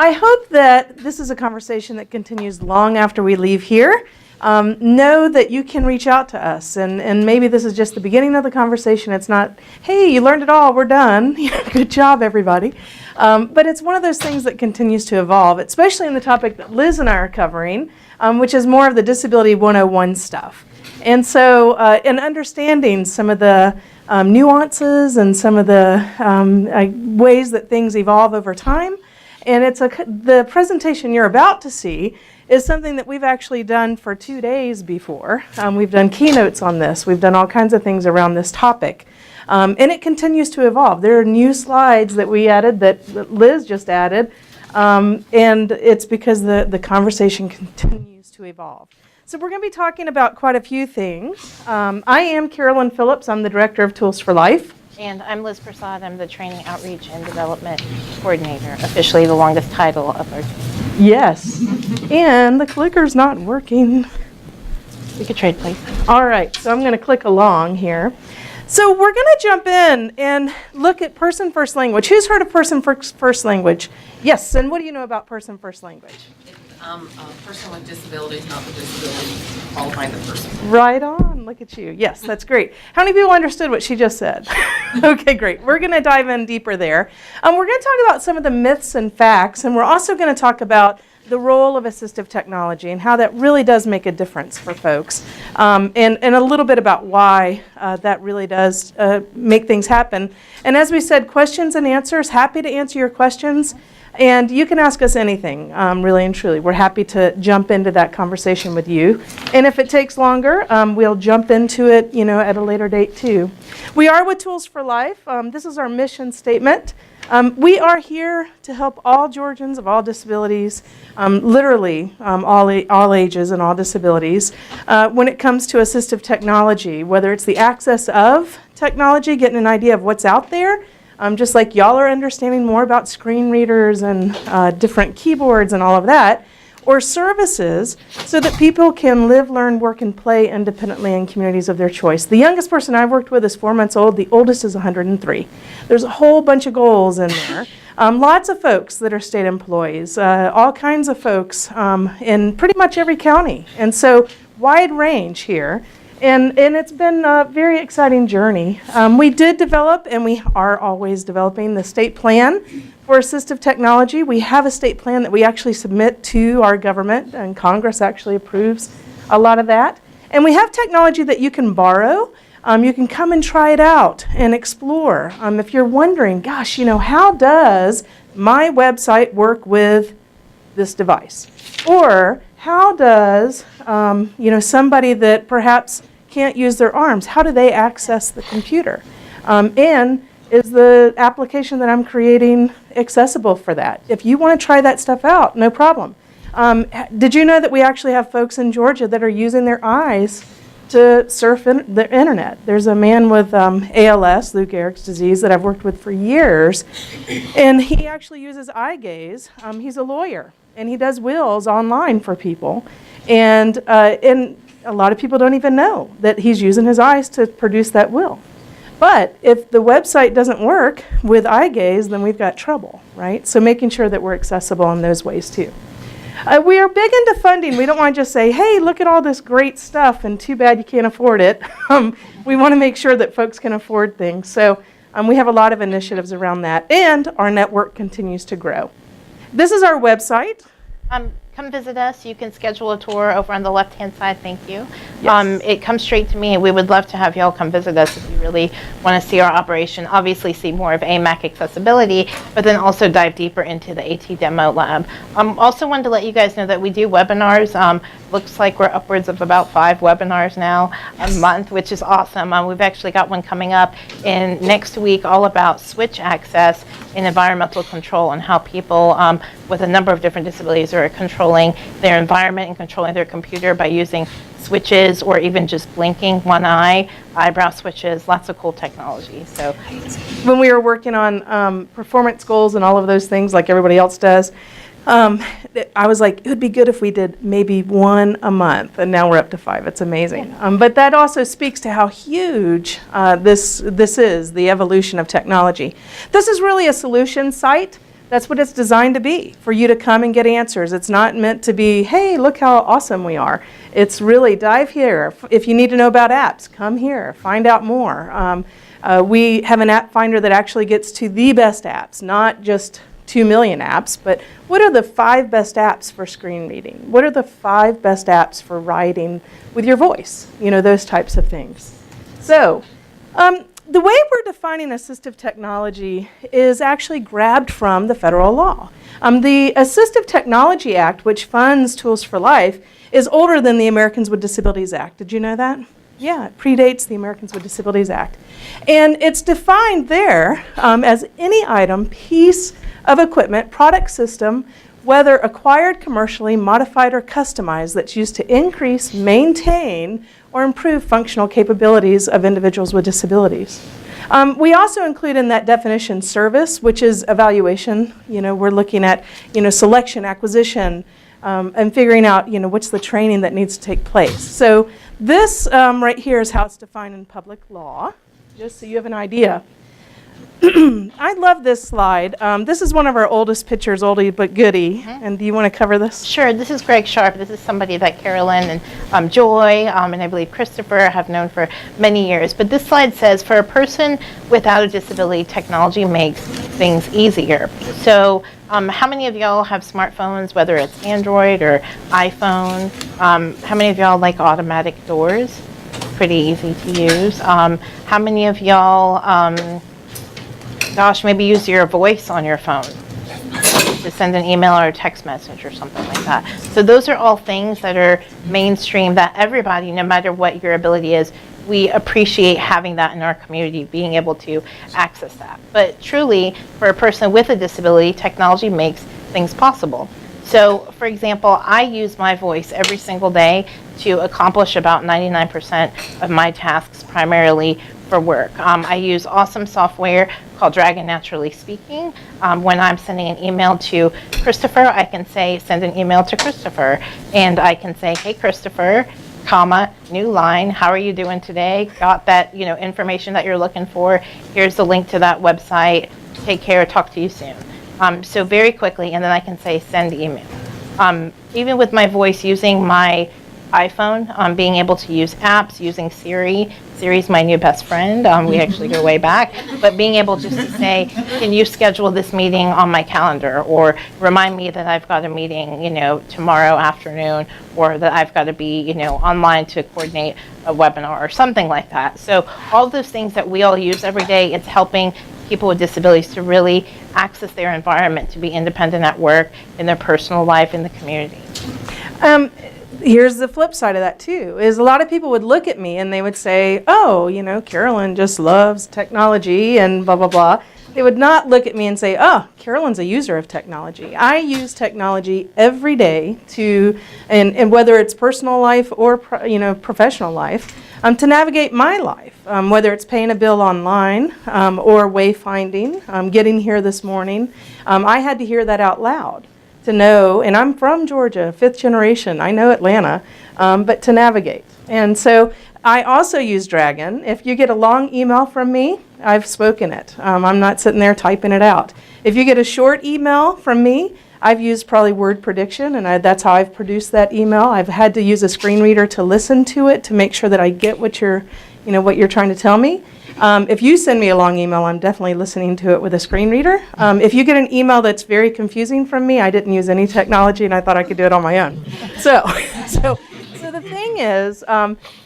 I hope that this is a conversation that continues long after we leave here. Know that you can reach out to us, and maybe this is just the beginning of the conversation. It's not, hey, you learned it all, we're done. Good job, everybody. But it's one of those things that continues to evolve, especially in the topic that Liz and I are covering, which is more of the Disability 101 stuff. And so in understanding some of the nuances and some of the ways that things evolve over time, and the presentation you're about to see is something that we've actually done for 2 days before. We've done keynotes on this. We've done all kinds of things around this topic. And it continues to evolve. There are new slides that we added that Liz just added. And it's because the conversation continues to evolve. So we're going to be talking about quite a few things. I am Carolyn Phillips. I'm the Director of Tools for Life. And I'm Liz Prasad. I'm the Training, Outreach, and Development Coordinator, officially the longest title of our team. Yes. And the clicker's not working. We could trade places. All right, so I'm going to click along here. So we're going to jump in and look at person first language. Who's heard of person first language? Yes, and what do you know about person first language? A person with disabilities, not the disability qualifying the person. Right on, look at you. Yes, that's great. How many people understood what she just said? Okay, great. We're going to dive in deeper there. We're going to talk about some of the myths and facts, and we're also going to talk about the role of assistive technology and how that really does make a difference for folks, and a little bit about why that really does make things happen. And as we said, questions and answers, happy to answer your questions. And you can ask us anything, really and truly. We're happy to jump into that conversation with you. And if it takes longer, we'll jump into it, at a later date too. We are with Tools for Life. This is our mission statement. We are here to help all Georgians of all disabilities, literally all ages and all disabilities, when it comes to assistive technology, whether it's the access of technology, getting an idea of what's out there, just like y'all are understanding more about screen readers and different keyboards and all of that, or services so that people can live, learn, work, and play independently in communities of their choice. The youngest person I've worked with is 4 months old. The oldest is 103. There's a whole bunch of goals in there. Lots of folks that are state employees, all kinds of folks in pretty much every county. And so wide range here. And it's been a very exciting journey. We did develop, and we are always developing, the state plan for assistive technology. We have a state plan that we actually submit to our government, and Congress actually approves a lot of that. And we have technology that you can borrow. You can come and try it out and explore. If you're wondering, gosh, how does my website work with this device? Or how does, somebody that perhaps can't use their arms, how do they access the computer? And is the application that I'm creating accessible for that? If you want to try that stuff out, no problem. Did you know that we actually have folks in Georgia that are using their eyes to surf the internet? There's a man with ALS, Lou Gehrig's disease, that I've worked with for years, and he actually uses eye gaze. He's a lawyer, and he does wills online for people, and a lot of people don't even know that he's using his eyes to produce that will. But if the website doesn't work with eye gaze, then we've got trouble, right? So making sure that we're accessible in those ways too. We are big into funding. We don't want to just say, hey, look at all this great stuff and too bad you can't afford it. We want to make sure that folks can afford things. So we have a lot of initiatives around that, and our network continues to grow. This is our website. Come visit us. You can schedule a tour over on the left-hand side. Thank you. Yes. It comes straight to me. We would love to have y'all come visit us if you really want to see our operation. Obviously, see more of AMAC accessibility, but then also dive deeper into the AT Demo Lab. Also wanted to let you guys know that we do webinars. Looks like we're upwards of about 5 webinars now a month, which is awesome. We've actually got one coming up in next week all about switch access in environmental control and how people with a number of different disabilities are controlling their environment and controlling their computer by using switches or even just blinking one eye, eyebrow switches, lots of cool technology. So when we were working on performance goals and all of those things like everybody else does, I was like, it would be good if we did maybe 1 a month, and now we're up to 5. It's amazing. But that also speaks to how huge this is, the evolution of technology. This is really a solution site That's what it's designed to be, for you to come and get answers. It's not meant to be, hey, look how awesome we are. It's really, dive here. If you need to know about apps, come here, find out more. We have an app finder that actually gets to the best apps, not just 2 million apps, but what are the 5 best apps for screen reading? What are the 5 best apps for writing with your voice? You know, those types of things. So, the way we're defining assistive technology is actually grabbed from the federal law. The Assistive Technology Act, which funds Tools for Life, is older than the Americans with Disabilities Act. Did you know that? Yeah, it predates the Americans with Disabilities Act. And it's defined there as any item, piece of equipment, product, system, whether acquired commercially, modified, or customized, that's used to increase, maintain, or improve functional capabilities of individuals with disabilities. We also include in that definition service, which is evaluation. You know, we're looking at, you know, selection, acquisition, and figuring out, you know, what's the training that needs to take place. So this right here is how it's defined in public law, just so you have an idea. I love this slide. This is one of our oldest pictures, oldie but goodie. And do you want to cover this? Sure. This is Greg Sharp. This is somebody that Carolyn and Joy and I believe Christopher have known for many years. But this slide says, for a person without a disability, technology makes things easier. So how many of y'all have smartphones, whether it's Android or iPhone? How many of y'all like automatic doors? Pretty easy to use. How many of y'all maybe use your voice on your phone to send an email or a text message or something like that. So those are all things that are mainstream that everybody, no matter what your ability is, we appreciate having that in our community, being able to access that. But truly, for a person with a disability, technology makes things possible. So, for example, I use my voice every single day to accomplish about 99% of my tasks, primarily for work. I use awesome software called Dragon Naturally Speaking. When I'm sending an email to Christopher, I can say, send an email to Christopher. And I can say, hey, Christopher, comma, new line, how are you doing today? Got that, you know, information that you're looking for. Here's the link to that website. Take care, talk to you soon. So very quickly, and then I can say, send email. Even with my voice, using my iPhone, being able to use apps, using Siri. Siri's my new best friend. We actually go way back. But being able just to say, can you schedule this meeting on my calendar? Or remind me that I've got a meeting, you know, tomorrow afternoon, or that I've got to be, you know, online to coordinate a webinar or something like that. So all of those things that we all use every day, it's helping people with disabilities to really access their environment, to be independent at work, in their personal life, in the community. Here's the flip side of that too, is a lot of people would look at me and they would say, oh, you know, Carolyn just loves technology and blah, blah, blah. They would not look at me and say, oh, Carolyn's a user of technology. I use technology every day to, and whether it's personal life or, you know, professional life, to navigate my life, whether it's paying a bill online or wayfinding, getting here this morning. I had to hear that out loud to know, and I'm from Georgia, 5th generation, I know Atlanta, but to navigate. And so I also use Dragon. If you get a long email from me, I've spoken it. I'm not sitting there typing it out. If you get a short email from me, I've used probably word prediction, and that's how I've produced that email. I've had to use a screen reader to listen to it to make sure that I get what you're trying to tell me. If you send me a long email, I'm definitely listening to it with a screen reader. If you get an email that's very confusing from me, I didn't use any technology and I thought I could do it on my own. So the thing is,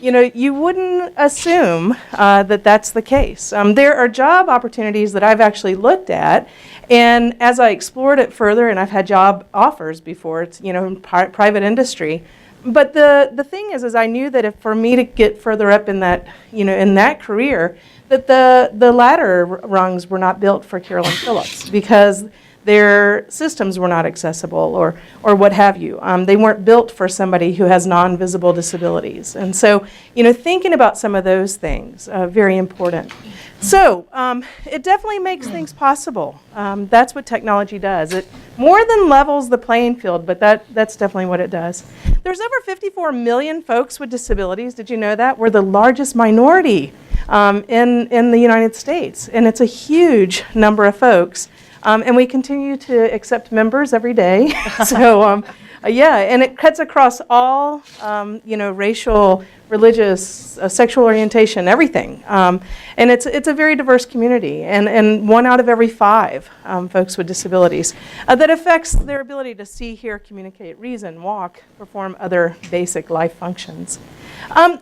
you know, you wouldn't assume that that's the case. There are job opportunities that I've actually looked at, and as I explored it further, and I've had job offers before, it's, you know, in private industry. But the thing is I knew that if for me to get further up in that, you know, in that career, that the ladder rungs were not built for Carolyn Phillips because their systems were not accessible or what have you. They weren't built for somebody who has non-visible disabilities. And so, you know, thinking about some of those things, very important. So it definitely makes things possible. That's what technology does. It more than levels the playing field, but that's definitely what it does. There's over 54 million folks with disabilities. Did you know that? We're the largest minority in the United States. And it's a huge number of folks. And we continue to accept members every day. So, yeah, and it cuts across all, racial, religious, sexual orientation, everything. And it's a very diverse community, and 1 out of every 5 folks with disabilities that affects their ability to see, hear, communicate, reason, walk, perform other basic life functions.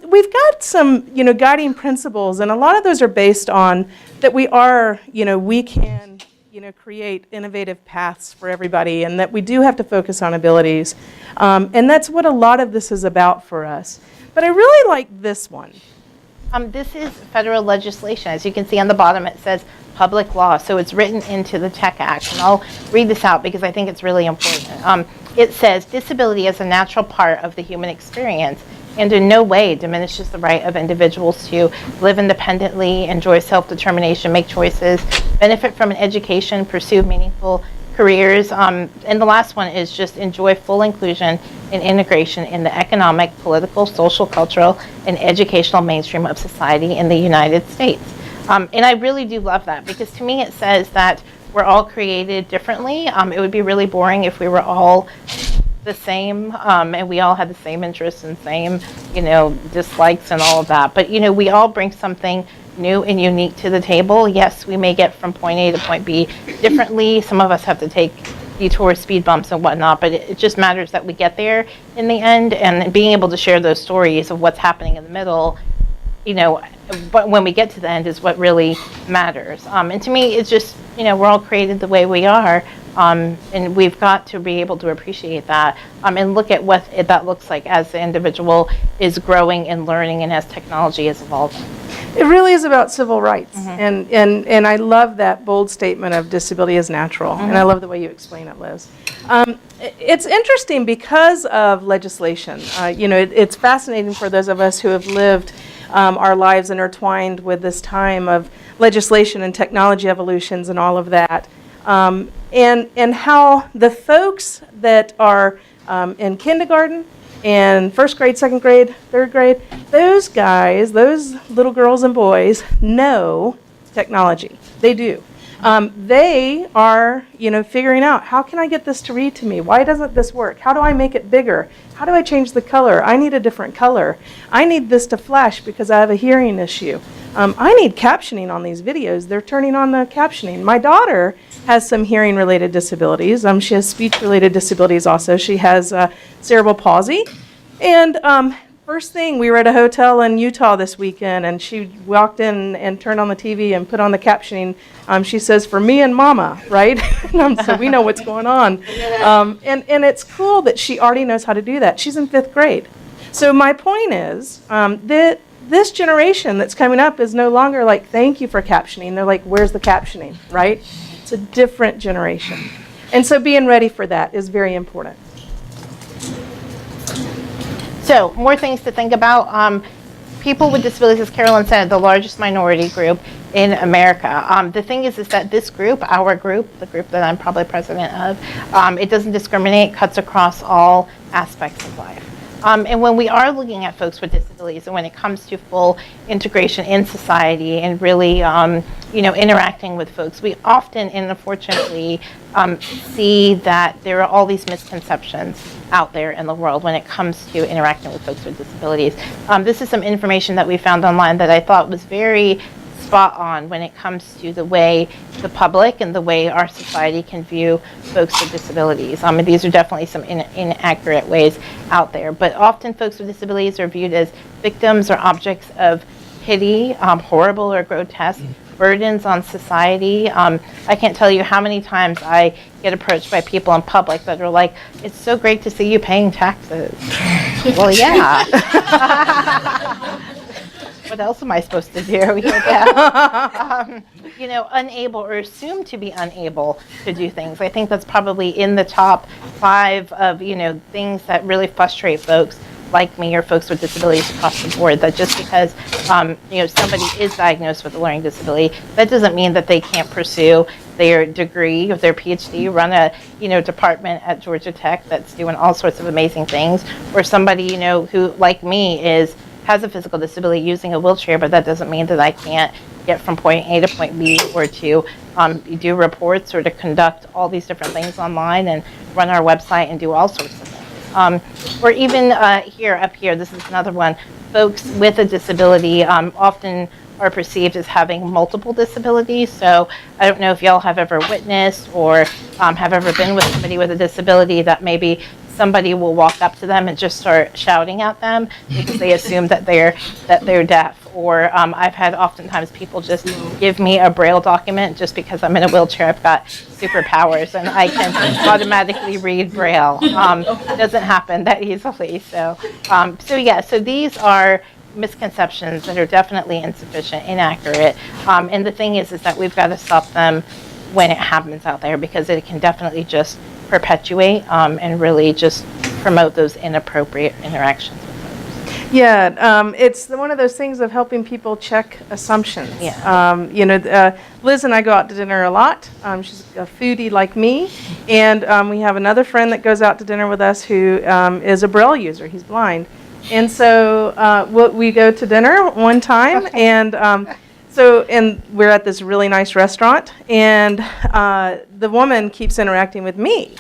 We've got some, guiding principles, and a lot of those are based on that we can create innovative paths for everybody, and that we do have to focus on abilities. And that's what a lot of this is about for us. But I really like this one. This is federal legislation. As you can see on the bottom, it says public law. So it's written into the Tech Act. And I'll read this out because I think it's really important. It says, disability is a natural part of the human experience and in no way diminishes the right of individuals to live independently, enjoy self-determination, make choices, benefit from an education, pursue meaningful careers. And the last one is just enjoy full inclusion and integration in the economic, political, social, cultural, and educational mainstream of society in the United States. And I really do love that, because to me it says that we're all created differently. It would be really boring if we were all the same, and we all had the same interests and same, dislikes and all of that. But, we all bring something new and unique to the table. Yes, we may get from point A to point B differently. Some of us have to take detours, speed bumps, and whatnot, but it just matters that we get there in the end, and being able to share those stories of what's happening in the middle, but when we get to the end is what really matters. And to me, it's just, we're all created the way we are. And we've got to be able to appreciate that, and look at what that looks like as the individual is growing and learning and as technology is evolving. It really is about civil rights. And I love that bold statement of disability is natural. And I love the way you explain it, Liz. It's interesting because of legislation. It's fascinating for those of us who have lived our lives intertwined with this time of legislation and technology evolutions and all of that. And how the folks that are in kindergarten and first grade, second grade, third grade, those guys, those little girls and boys know technology. They do. They are, figuring out, how can I get this to read to me? Why doesn't this work? How do I make it bigger? How do I change the color? I need a different color. I need this to flash because I have a hearing issue. I need captioning on these videos. They're turning on the captioning. My daughter has some hearing-related disabilities. She has speech-related disabilities also. She has cerebral palsy. And first thing, we were at a hotel in Utah this weekend, and she walked in and turned on the TV and put on the captioning. She says, "For me and Mama," right? So we know what's going on. And it's cool that she already knows how to do that. She's in 5th grade. So my point is that this generation that's coming up is no longer like, thank you for captioning. They're like, where's the captioning, right? It's a different generation. And so being ready for that is very important. So, more things to think about. People with disabilities, as Carolyn said, the largest minority group in America. The thing is that this group, our group, the group that I'm probably president of, it doesn't discriminate, cuts across all aspects of life. And when we are looking at folks with disabilities, and when it comes to full integration in society and really, interacting with folks, we often, and unfortunately, see that there are all these misconceptions out there in the world when it comes to interacting with folks with disabilities. This is some information that we found online that I thought was very spot on when it comes to the way the public and the way our society can view folks with disabilities. And these are definitely some inaccurate ways out there. But often folks with disabilities are viewed as victims or objects of pity, horrible or grotesque burdens on society. I can't tell you how many times I get approached by people in public that are like, "It's so great to see you paying taxes." Well, yeah. What else am I supposed to do? Unable or assumed to be unable to do things. I think that's probably in the top 5 of, things that really frustrate folks like me or folks with disabilities across the board, that just because, somebody is diagnosed with a learning disability, that doesn't mean that they can't pursue their degree or their PhD, run a, department at Georgia Tech that's doing all sorts of amazing things, or somebody, who, like me, has a physical disability using a wheelchair, but that doesn't mean that I can't get from point A to point B, or to do reports, or to conduct all these different things online and run our website and do all sorts of things. Or even up here, this is another one. Folks with a disability often are perceived as having multiple disabilities. So I don't know if y'all have ever witnessed or have ever been with somebody with a disability that maybe somebody will walk up to them and just start shouting at them because they assume that they're deaf. Or I've had oftentimes people just give me a Braille document just because I'm in a wheelchair. I've got superpowers and I can automatically read Braille. It doesn't happen that easily. So these are misconceptions that are definitely insufficient, inaccurate. And the thing is that we've got to stop them when it happens out there, because it can definitely just perpetuate and really just promote those inappropriate interactions with folks. Yeah, it's one of those things of helping people check assumptions. Yeah. Liz and I go out to dinner a lot. She's a foodie like me, and we have another friend that goes out to dinner with us who is a Braille user. He's blind. And so we go to dinner one time, and and we're at this really nice restaurant, and the woman keeps interacting with me.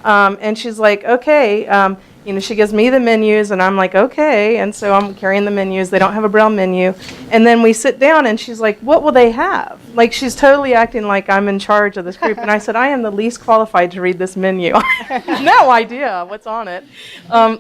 And she's like, okay, she gives me the menus, and I'm like, okay. And so I'm carrying the menus. They don't have a Braille menu. And then we sit down, and she's like, what will they have? Like, she's totally acting like I'm in charge of this group. And I said, I am the least qualified to read this menu. I have no idea what's on it.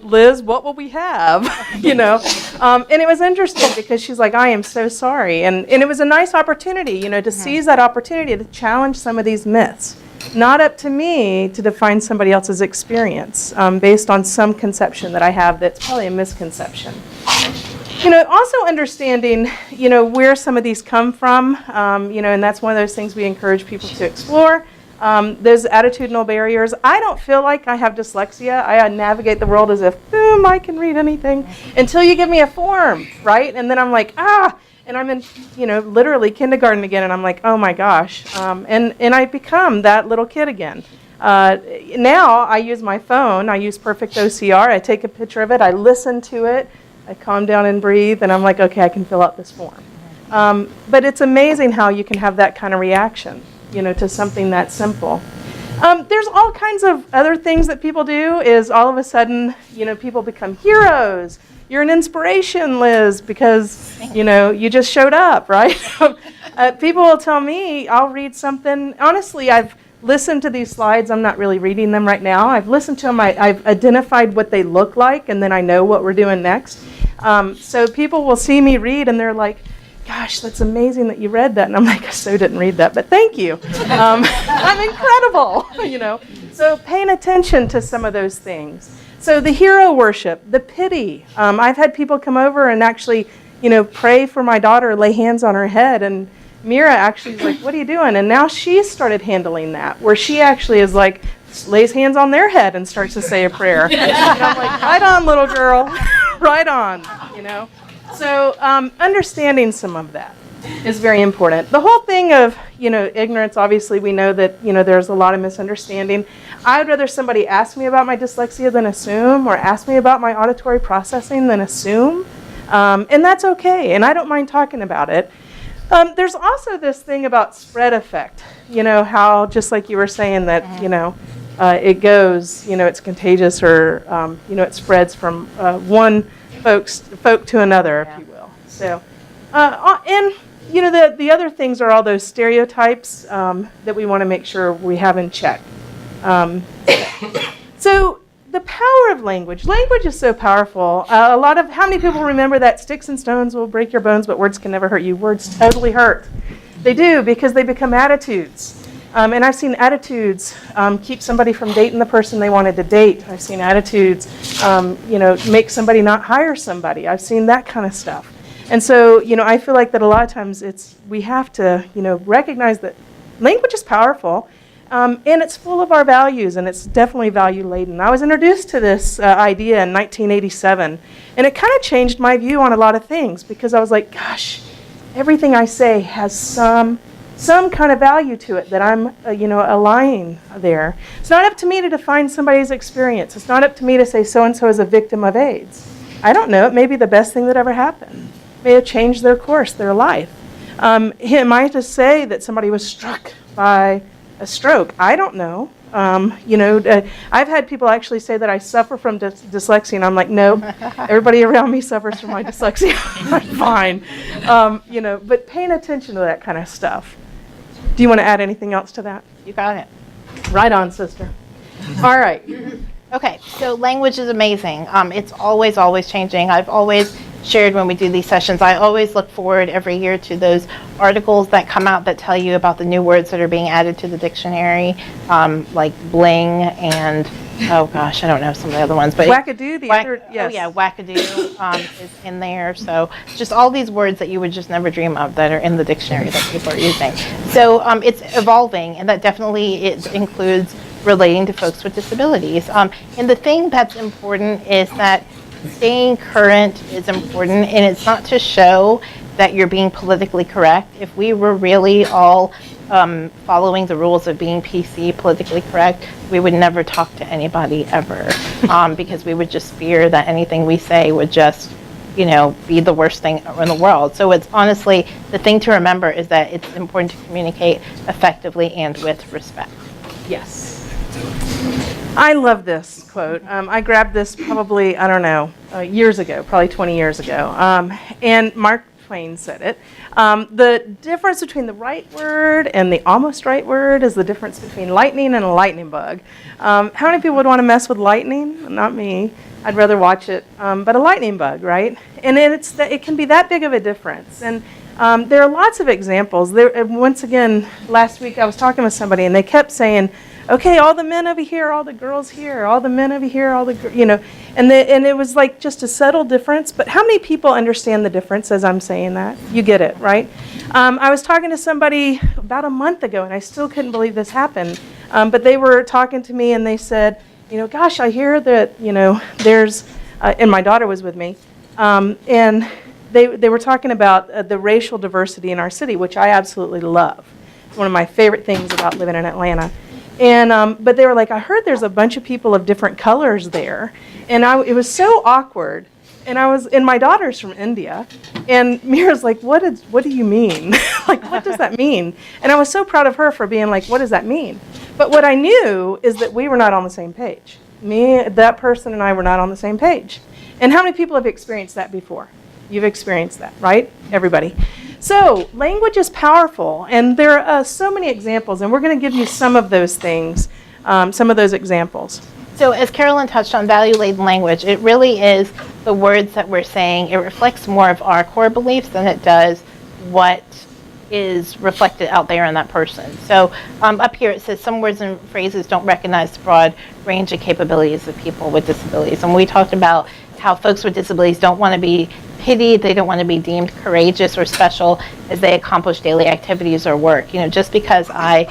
Liz, what will we have? And it was interesting because she's like, I am so sorry. And it was a nice opportunity, to seize that opportunity to challenge some of these myths. Not up to me to define somebody else's experience based on some conception that I have that's probably a misconception. Also understanding, where some of these come from, and that's one of those things we encourage people to explore. Those attitudinal barriers. I don't feel like I have dyslexia. I navigate the world as if, boom, I can read anything, until you give me a form, right? And then I'm like, and I'm in, literally kindergarten again, and I'm like, oh my gosh. And I become that little kid again. Now I use my phone. I use Perfect OCR. I take a picture of it. I listen to it. I calm down and breathe, and I'm like, okay, I can fill out this form. But it's amazing how you can have that kind of reaction, to something that simple. There's all kinds of other things that people do. Is all of a sudden, people become heroes. You're an inspiration, Liz, because, you just showed up, right? People will tell me, I'll read something. Honestly, I've listened to these slides. I'm not really reading them right now. I've listened to them. I've identified what they look like, and then I know what we're doing next. So people will see me read, and they're like, gosh, that's amazing that you read that. And I'm like, I so didn't read that, but thank you. I'm incredible, So paying attention to some of those things. So the hero worship, the pity. I've had people come over and actually, pray for my daughter, lay hands on her head. And Mira actually is like, what are you doing? And now she's started handling that, where she actually is like, lays hands on their head and starts to say a prayer. And I'm like, right on, little girl, right on, So understanding some of that is very important. The whole thing of, ignorance, obviously we know that, there's a lot of misunderstanding. I'd rather somebody ask me about my dyslexia than assume, or ask me about my auditory processing than assume. And that's okay, and I don't mind talking about it. There's also this thing about spread effect, how, just like you were saying, that, it goes, it's contagious, or, it spreads from one folk to another, if you will. So, and the other things are all those stereotypes that we want to make sure we have in check. So the power of language. Language is so powerful. How many people remember that sticks and stones will break your bones, but words can never hurt you? Words totally hurt. They do, because they become attitudes. And I've seen attitudes keep somebody from dating the person they wanted to date. I've seen attitudes, make somebody not hire somebody. I've seen that kind of stuff. And so, I feel like that a lot of times we have to, recognize that language is powerful, and it's full of our values, and it's definitely value-laden. I was introduced to this idea in 1987, and it kind of changed my view on a lot of things, because I was like, gosh, everything I say has some kind of value to it that I'm, aligning there. It's not up to me to define somebody's experience. It's not up to me to say so-and-so is a victim of AIDS. I don't know. It may be the best thing that ever happened. It may have changed their course, their life. Am I to say that somebody was struck by a stroke? I don't know. I've had people actually say that I suffer from dyslexia, and I'm like, no, everybody around me suffers from my dyslexia. I'm fine. But paying attention to that kind of stuff. Do you want to add anything else to that? You got it. Right on, sister. All right. Okay, so language is amazing. It's always changing. I've always shared when we do these sessions, I always look forward every year to those articles that come out that tell you about the new words that are being added to the dictionary, like bling and, oh gosh, I don't know some of the other ones. But Wackadoo, the other, yes. Oh yeah, wackadoo is in there. So just all these words that you would just never dream of that are in the dictionary that people are using. So it's evolving, and that definitely includes relating to folks with disabilities. And the thing that's important is that staying current is important, and it's not to show that you're being politically correct. If we were really all following the rules of being PC, politically correct, we would never talk to anybody ever, because we would just fear that anything we say would just, be the worst thing in the world. So it's honestly, the thing to remember is that it's important to communicate effectively and with respect. Yes. I love this quote. I grabbed this probably, I don't know, years ago, probably 20 years ago. And Mark Twain said it. The difference between the right word and the almost right word is the difference between lightning and a lightning bug. How many people would want to mess with lightning? Not me. I'd rather watch it. But a lightning bug, right? And it can be that big of a difference. And there are lots of examples. Once again, last week I was talking with somebody, and they kept saying, okay, all the men over here, all the girls here, all the men over here, and it was like just a subtle difference. But how many people understand the difference as I'm saying that? You get it, right? I was talking to somebody about a month ago, and I still couldn't believe this happened. But they were talking to me, and they said, gosh, I hear that, there's, and my daughter was with me, and they were talking about the racial diversity in our city, which I absolutely love. It's one of my favorite things about living in Atlanta. And but they were like, I heard there's a bunch of people of different colors there, and it was so awkward. And my daughter's from India, and Mira's like, what do you mean? Like, what does that mean? And I was so proud of her for being like, what does that mean? But what I knew is that we were not on the same page. That person and I were not on the same page. And how many people have experienced that before? You've experienced that, right? Everybody. So language is powerful, and there are so many examples, and we're going to give you some of those things, some of those examples. So as Carolyn touched on value-laden language, it really is the words that we're saying. It reflects more of our core beliefs than it does what is reflected out there in that person. So up here it says some words and phrases don't recognize the broad range of capabilities of people with disabilities. And we talked about how folks with disabilities don't want to be pitied, they don't want to be deemed courageous or special as they accomplish daily activities or work. Just because I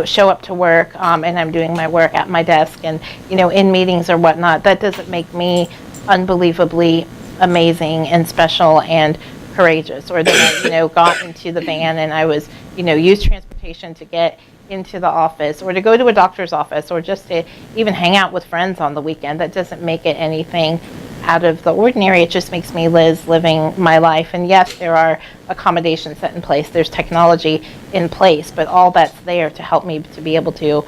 show up to work and I'm doing my work at my desk and in meetings or whatnot, that doesn't make me unbelievably amazing and special and courageous, or that I got into the van and I was used transportation to get into the office, or to go to a doctor's office, or just to even hang out with friends on the weekend. That doesn't make it anything out of the ordinary. It just makes me Liz living my life. And yes, there are accommodations set in place, there's technology in place, but all that's there to help me to be able to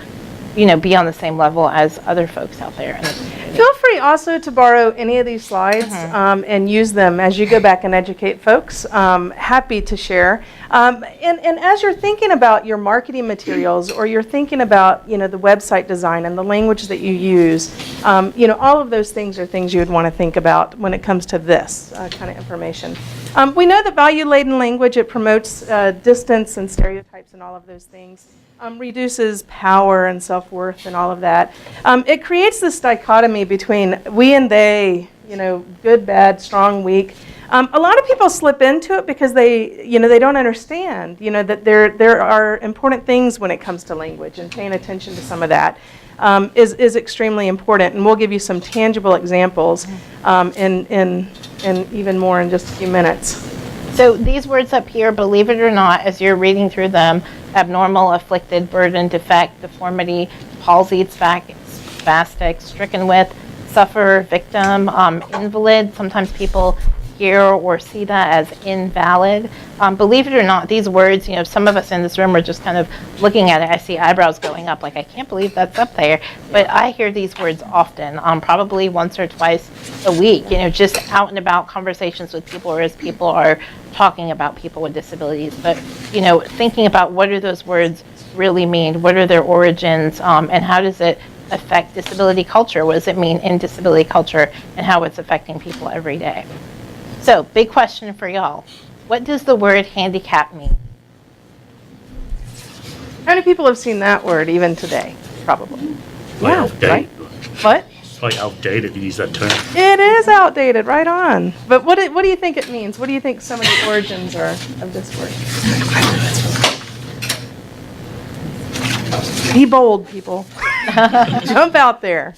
be on the same level as other folks out there in the community. Feel free also to borrow any of these slides and use them as you go back and educate folks. Happy to share. And as you're thinking about your marketing materials, or you're thinking about the website design and the language that you use, all of those things are things you would want to think about when it comes to this kind of information. We know that value-laden language, it promotes distance and stereotypes and all of those things. Reduces power and self-worth and all of that. It creates this dichotomy between we and they, good, bad, strong, weak. A lot of people slip into it because they don't understand, that there are important things when it comes to language, and paying attention to some of that is extremely important. And we'll give you some tangible examples and even more in just a few minutes. So these words up here, believe it or not, as you're reading through them: abnormal, afflicted, burden, defect, deformity, palsied, spastic, stricken with, sufferer, victim, invalid. Sometimes people hear or see that as invalid. Believe it or not, these words, some of us in this room are just kind of looking at it. I see eyebrows going up, like, I can't believe that's up there. But I hear these words often, probably once or twice a week, just out and about conversations with people, or as people are talking about people with disabilities. But, thinking about what do those words really mean? What are their origins? And how does it affect disability culture? What does it mean in disability culture, and how it's affecting people every day? So, big question for y'all. What does the word handicap mean? How many people have seen that word even today? Probably. Like outdated. What? It's like outdated to use that term. It is outdated, right on. But what do you think it means? What do you think some of the origins are of this word? Be bold, people. Jump out there.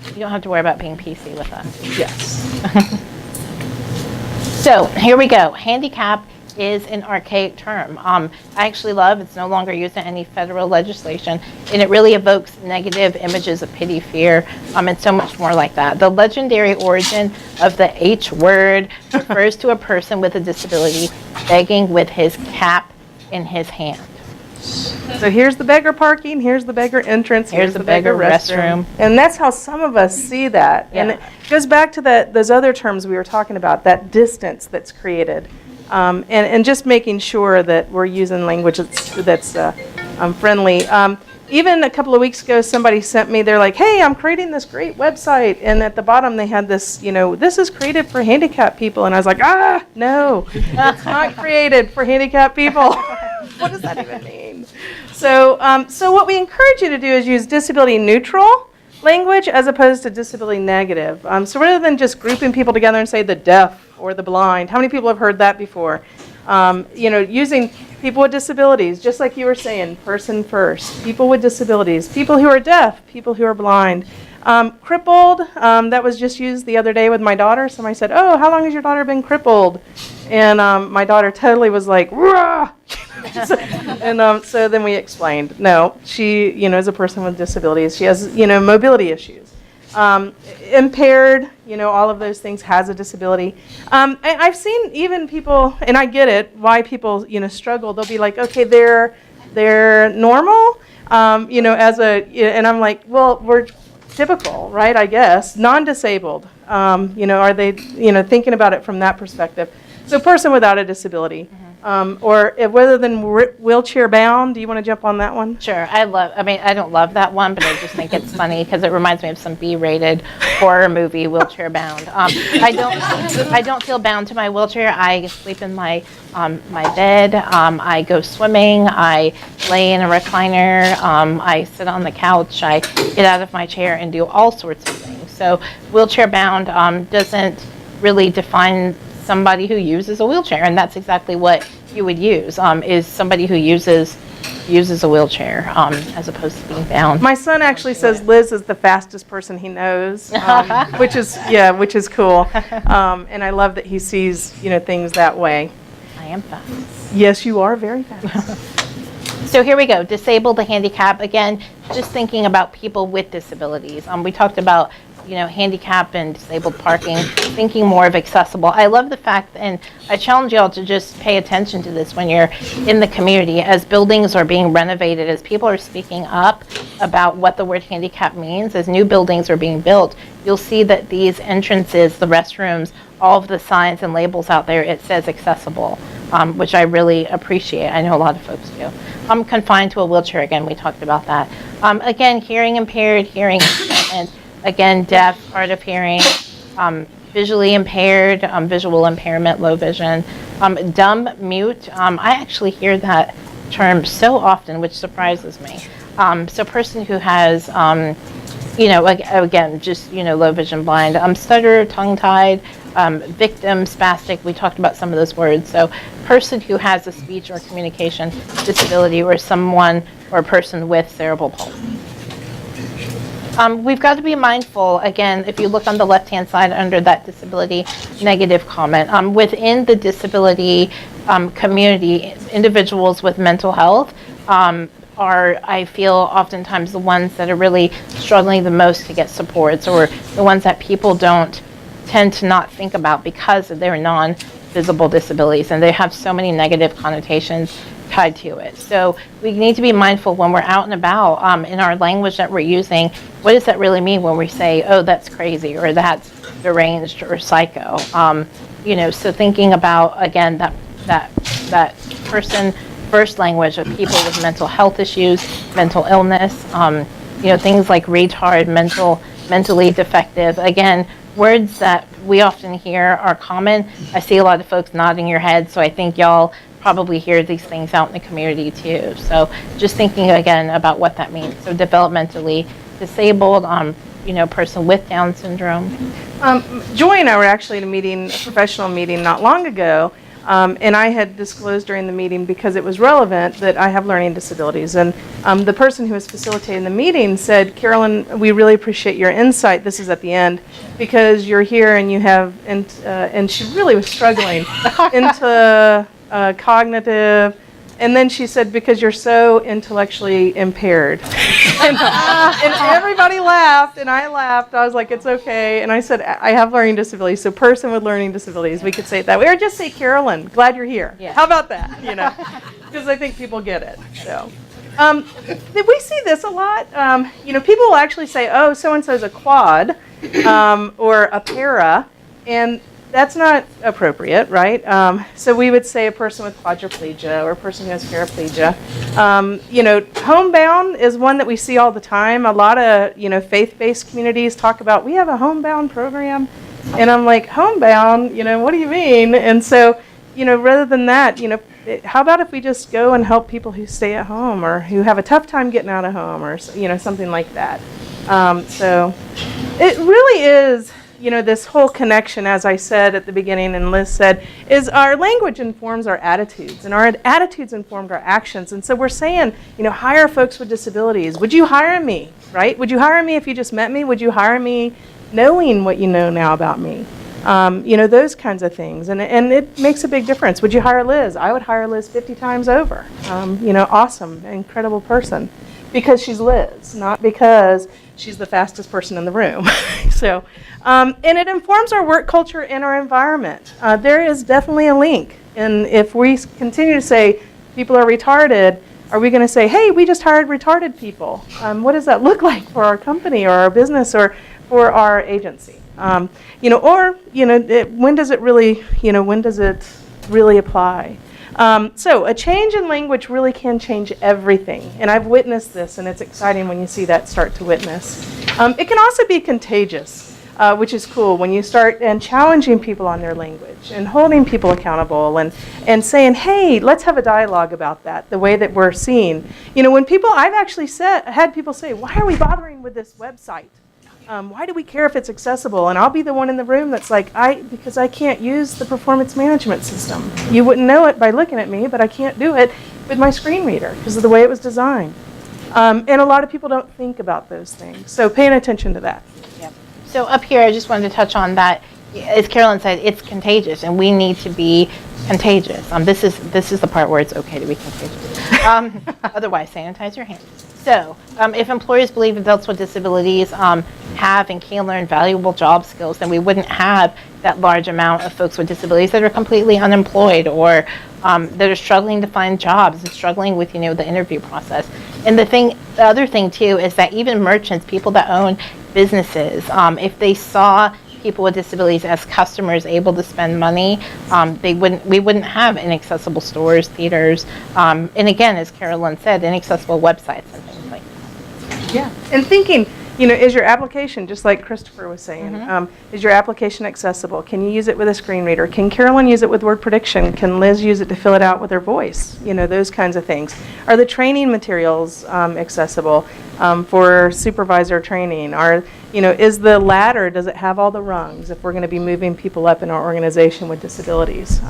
You don't have to worry about being PC with us. Yes. So here we go. Handicap is an archaic term. I actually love it's no longer used in any federal legislation, and it really evokes negative images of pity, fear, and so much more like that. The legendary origin of the H word refers to a person with a disability begging with his cap in his hand. So here's the beggar parking, here's the beggar entrance, Here's the beggar restroom. And that's how some of us see that. And it goes back to those other terms we were talking about, that distance that's created. And just making sure that we're using language that's friendly. Even a couple of weeks ago, somebody sent me, they're like, hey, I'm creating this great website. And at the bottom, they had this, this is created for handicapped people. And I was like, no, it's not created for handicapped people. What does that even mean? So what we encourage you to do is use disability neutral language as opposed to disability negative. So rather than just grouping people together and say the deaf or the blind, how many people have heard that before? Using people with disabilities, just like you were saying, person first, people with disabilities, people who are deaf, people who are blind. Crippled, that was just used the other day with my daughter. Somebody said, oh, how long has your daughter been crippled? And my daughter totally was like, rah! So then we explained, no, she, is a person with disabilities. She has, mobility issues. Impaired, all of those things, has a disability. I've seen even people, and I get it, why people, struggle. They'll be like, okay, they're normal, and I'm like, well, we're typical, right, I guess. Non-disabled, are they, thinking about it from that perspective. So person without a disability. Or rather than wheelchair bound, do you want to jump on that one? Sure. I don't love that one, but I just think it's funny because it reminds me of some B-rated horror movie, Wheelchair Bound. I don't feel bound to my wheelchair. I sleep in my bed. I go swimming. I lay in a recliner. I sit on the couch. I get out of my chair and do all sorts of things. So wheelchair bound doesn't really define somebody who uses a wheelchair, and that's exactly what you would use, is somebody who uses a wheelchair, as opposed to being bound. My son actually says Liz is the fastest person he knows, which is cool. And I love that he sees, things that way. I am fast. Yes, you are very fast. So here we go, disabled, the handicap. Again, just thinking about people with disabilities. We talked about handicap and disabled parking, thinking more of accessible. I love the fact, and I challenge you all to just pay attention to this when you're in the community, as buildings are being renovated, as people are speaking up about what the word handicap means, as new buildings are being built, you'll see that these entrances, the restrooms, all of the signs and labels out there, it says accessible, which I really appreciate. I know a lot of folks do. I'm confined to a wheelchair, again, we talked about that. Again, hearing impaired, hearing impairment. Again, deaf, hard of hearing, visually impaired, visual impairment, low vision, dumb, mute. I actually hear that term so often, which surprises me. So person who has, again, just, low vision, blind, stutter, tongue-tied, victim, spastic, we talked about some of those words. So person who has a speech or communication disability, or someone or a person with cerebral palsy. We've got to be mindful, again, if you look on the left-hand side under that disability negative comment, within the disability community, individuals with mental health are, I feel, oftentimes the ones that are really struggling the most to get supports, or the ones that people don't tend to not think about because of their non-visible disabilities, and they have so many negative connotations tied to it. So we need to be mindful when we're out and about in our language that we're using. What does that really mean when we say, "Oh, that's crazy," or "That's deranged," or "psycho"? So thinking about again that person first language of people with mental health issues, mental illness, things like retard, mentally defective. Again, words that we often hear are common. I see a lot of folks nodding your head, so I think y'all probably hear these things out in the community too. So just thinking again about what that means. So developmentally disabled, person with Down syndrome. Joy and I were actually in a professional meeting not long ago, and I had disclosed during the meeting because it was relevant that I have learning disabilities. And the person who was facilitating the meeting said, "Carolyn, we really appreciate your insight." This is at the end, because you're here and you have, and she really was struggling into cognitive. And then she said, "Because you're so intellectually impaired." and everybody laughed, and I laughed. I was like, "It's okay." And I said, "I have learning disabilities, so person with learning disabilities." We could say it that way. Or just say, "Carolyn, glad you're here." Yeah. How about that? Because I think people get it. So, did we see this a lot? People will actually say, "Oh, so-and-so's a quad," or a para, and that's not appropriate, right? So we would say a person with quadriplegia or a person who has paraplegia. Homebound is one that we see all the time. A lot of, faith-based communities talk about, we have a homebound program. And I'm like, homebound, what do you mean? And so, rather than that, how about if we just go and help people who stay at home or who have a tough time getting out of home or, something like that. So it really is, this whole connection, as I said at the beginning and Liz said, is our language informs our attitudes, and our attitudes inform our actions. And so we're saying, hire folks with disabilities. Would you hire me, right? Would you hire me if you just met me? Would you hire me knowing what you know now about me? Those kinds of things. And it makes a big difference. Would you hire Liz? I would hire Liz 50 times over. Awesome, incredible person. Because she's Liz, not because she's the fastest person in the room. So, and it informs our work culture and our environment. There is definitely a link. And if we continue to say people are retarded, are we going to say, "Hey, we just hired retarded people"? What does that look like for our company or our business or for our agency? When does it really apply? So a change in language really can change everything. And I've witnessed this, and it's exciting when you see that start to witness. It can also be contagious, which is cool when you start and challenging people on their language and holding people accountable and saying, "Hey, let's have a dialogue about that," the way that we're seeing. I've actually had people say, "Why are we bothering with this website? Why do we care if it's accessible?" And I'll be the one in the room that's like, because I can't use the performance management system. You wouldn't know it by looking at me, but I can't do it with my screen reader because of the way it was designed. And a lot of people don't think about those things. So paying attention to that. Yep. So up here, I just wanted to touch on that. As Carolyn said, it's contagious, and we need to be contagious. This is the part where it's okay to be contagious. Otherwise, sanitize your hands. So, if employers believe adults with disabilities have and can learn valuable job skills, then we wouldn't have that large amount of folks with disabilities that are completely unemployed or that are struggling to find jobs and struggling with, the interview process. And the other thing too is that even merchants, people that own businesses, if they saw people with disabilities as customers able to spend money, we wouldn't have inaccessible stores, theaters, and again, as Carolyn said, inaccessible websites and things like that. Yeah, and thinking, is your application, just like Christopher was saying, is your application accessible? Can you use it with a screen reader? Can Carolyn use it with word prediction? Can Liz use it to fill it out with her voice? Those kinds of things. Are the training materials accessible for supervisor training? Is the ladder, does it have all the rungs if we're going to be moving people up in our organization with disabilities?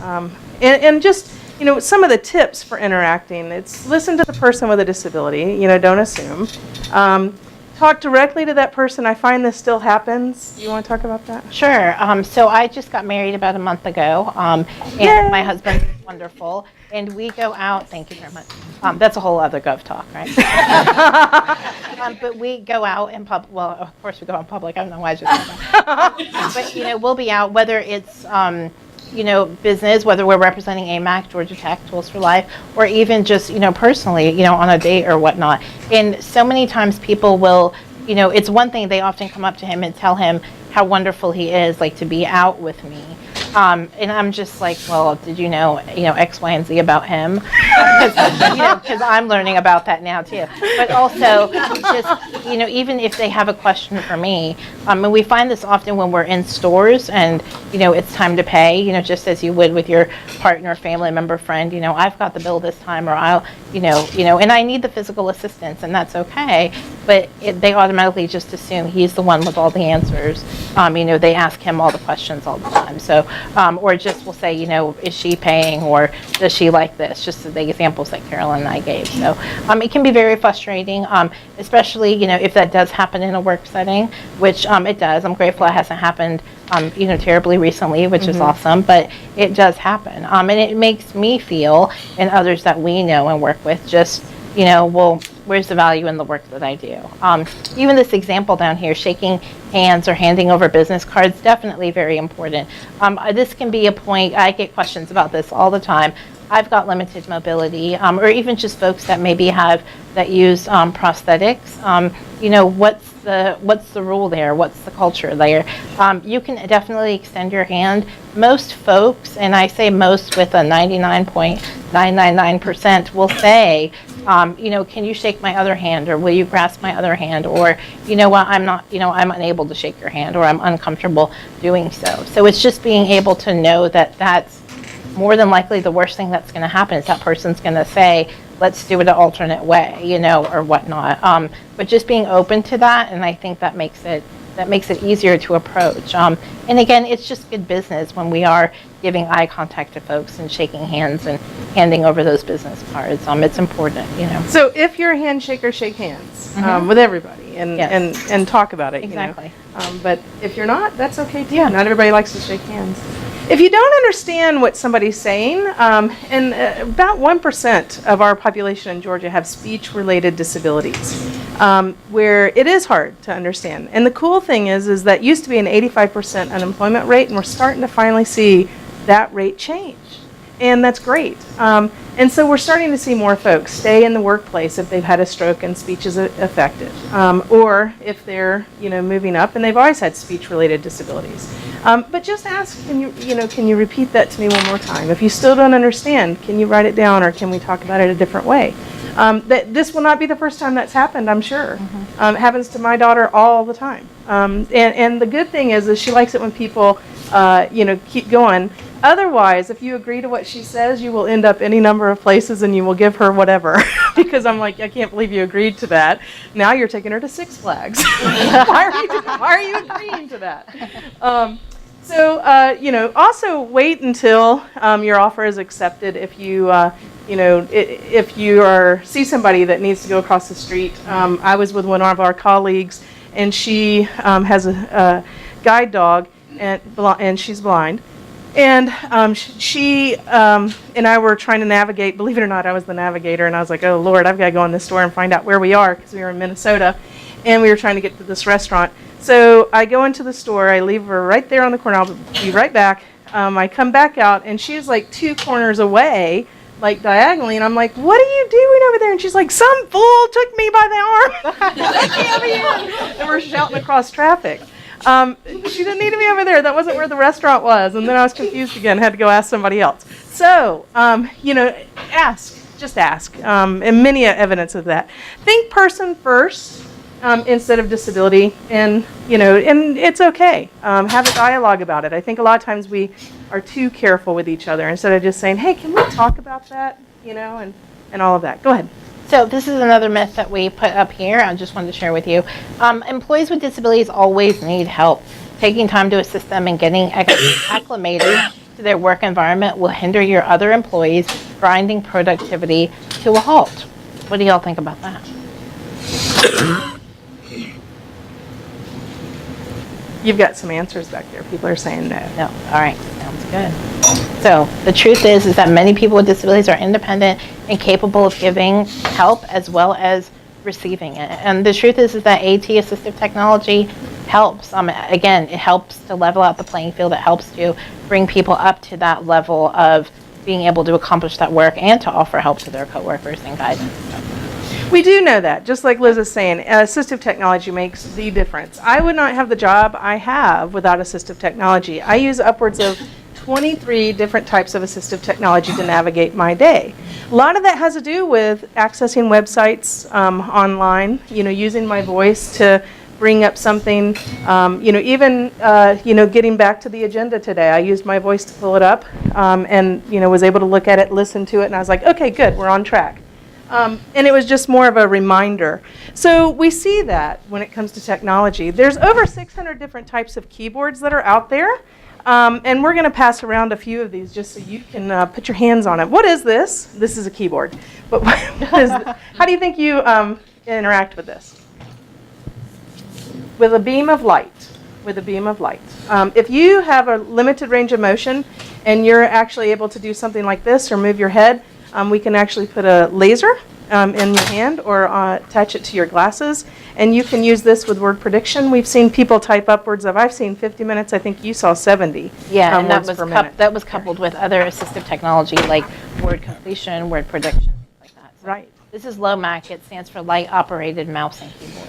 And just, some of the tips for interacting, it's listen to the person with a disability, don't assume. Talk directly to that person. I find this still happens. You want to talk about that? Sure. So I just got married about a month ago, and my husband is wonderful. And we go out, thank you very much. That's a whole other GovTalk, right? But we go out in public, well, of course we go out in public, I don't know why I just said that. But, you know, we'll be out, whether it's, you know, business, whether we're representing AMAC, Georgia Tech, Tools for Life, or even just, you know, personally, you know, on a date or whatnot. And so many times people will, you know, it's one thing, they often come up to him and tell him how wonderful he is, like, to be out with me. And I'm just like, well, did you know, X, Y, and Z about him? Because I'm learning about that now too. But also, just, you know, even if they have a question for me, and we find this often when we're in stores and, you know, it's time to pay, you know, just as you would with your partner, family member, friend, you know, I've got the bill this time, or I'll, you know, and I need the physical assistance, and that's okay. But they automatically just assume he's the one with all the answers. You know, they ask him all the questions all the time. So, or just will say, you know, is she paying, or does she like this? Just the examples that Carolyn and I gave. So, it can be very frustrating, especially, you know, if that does happen in a work setting, which it does. I'm grateful it hasn't happened, you know, terribly recently, which is awesome, but it does happen. And it makes me feel, and others that we know and work with, just, you know, well, where's the value in the work that I do? Even this example down here, shaking hands or handing over business cards, definitely very important. This can be a point, I get questions about this all the time. I've got limited mobility, or even just folks that maybe that use prosthetics. You know, what's the rule there? What's the culture there? You can definitely extend your hand. Most folks, and I say most with a 99.999%, will say, you know, can you shake my other hand, or will you grasp my other hand, or, you know what, I'm not, you know, I'm unable to shake your hand, or I'm uncomfortable doing so. So it's just being able to know that that's more than likely the worst thing that's going to happen is that person's going to say, let's do it an alternate way, you know, or whatnot. But just being open to that, and I think that makes it easier to approach. And again, it's just good business when we are giving eye contact to folks and shaking hands and handing over those business cards. It's important, you know. So if you're a handshaker, shake hands with everybody and talk about it. Exactly. You know? But if you're not, that's okay too. Yeah. Not everybody likes to shake hands. If you don't understand what somebody's saying, and about 1% of our population in Georgia have speech-related disabilities, where it is hard to understand. And the cool thing is that used to be an 85% unemployment rate, and we're starting to finally see that rate change. And that's great. And so we're starting to see more folks stay in the workplace if they've had a stroke and speech is affected, or if they're, you know, moving up and they've always had speech-related disabilities. But just ask, can you repeat that to me one more time? If you still don't understand, can you write it down, or can we talk about it a different way? This will not be the first time that's happened, I'm sure. It happens to my daughter all the time. And the good thing is she likes it when people, you know, keep going. Otherwise, if you agree to what she says, you will end up any number of places and you will give her whatever. Because I'm like, I can't believe you agreed to that. Now you're taking her to Six Flags. Why are you agreeing to that? So, you know, also wait until your offer is accepted. If you, you know, if you see somebody that needs to go across the street. I was with one of our colleagues, and she has a guide dog, and she's blind. And she and I were trying to navigate. Believe it or not, I was the navigator, and I was like, oh, Lord, I've got to go in this store and find out where we are, because we were in Minnesota, and we were trying to get to this restaurant. So I go into the store. I leave her right there on the corner. I'll be right back. I come back out, and she's like 2 corners away, like diagonally, and I'm like, what are you doing over there? And she's like, some fool took me by the arm. Let me over here. And we're shouting across traffic. She didn't need to be over there. That wasn't where the restaurant was. And then I was confused again, had to go ask somebody else. So, you know, just ask. And many evidence of that. Think person first instead of disability. And, you know, and it's okay. Have a dialogue about it. I think a lot of times we are too careful with each other instead of just saying, hey, can we talk about that? You know, and all of that. Go ahead. So this is another myth that we put up here. I just wanted to share with you. Employees with disabilities always need help. Taking time to assist them in getting acclimated to their work environment will hinder your other employees, grinding productivity to a halt. What do y'all think about that? You've got some answers back there. People are saying no. No. All right. Sounds good. So the truth is that many people with disabilities are independent and capable of giving help as well as receiving it. And the truth is that AT assistive technology helps. Again, it helps to level out the playing field. It helps to bring people up to that level of being able to accomplish that work and to offer help to their coworkers and guidance. We do know that, just like Liz is saying, assistive technology makes the difference. I would not have the job I have without assistive technology. I use upwards of 23 different types of assistive technology to navigate my day. A lot of that has to do with accessing websites online, using my voice to bring up something, even getting back to the agenda today. I used my voice to pull it up and was able to look at it, listen to it, and I was like, okay, good, we're on track. And it was just more of a reminder. So we see that when it comes to technology. There's over 600 different types of keyboards that are out there. And we're going to pass around a few of these just so you can put your hands on it. What is this? This is a keyboard. But how do you think you interact with this? With a beam of light. With a beam of light. If you have a limited range of motion and you're actually able to do something like this or move your head, we can actually put a laser in your hand or attach it to your glasses, and you can use this with word prediction. We've seen people type upwards of, I've seen 50 minutes, I think you saw 70 Yeah, and words per minute. that was coupled with other assistive technology like word completion, word prediction, things like that. So Right. this is LOMAC. It stands for Light Operated Mouse and Keyboard.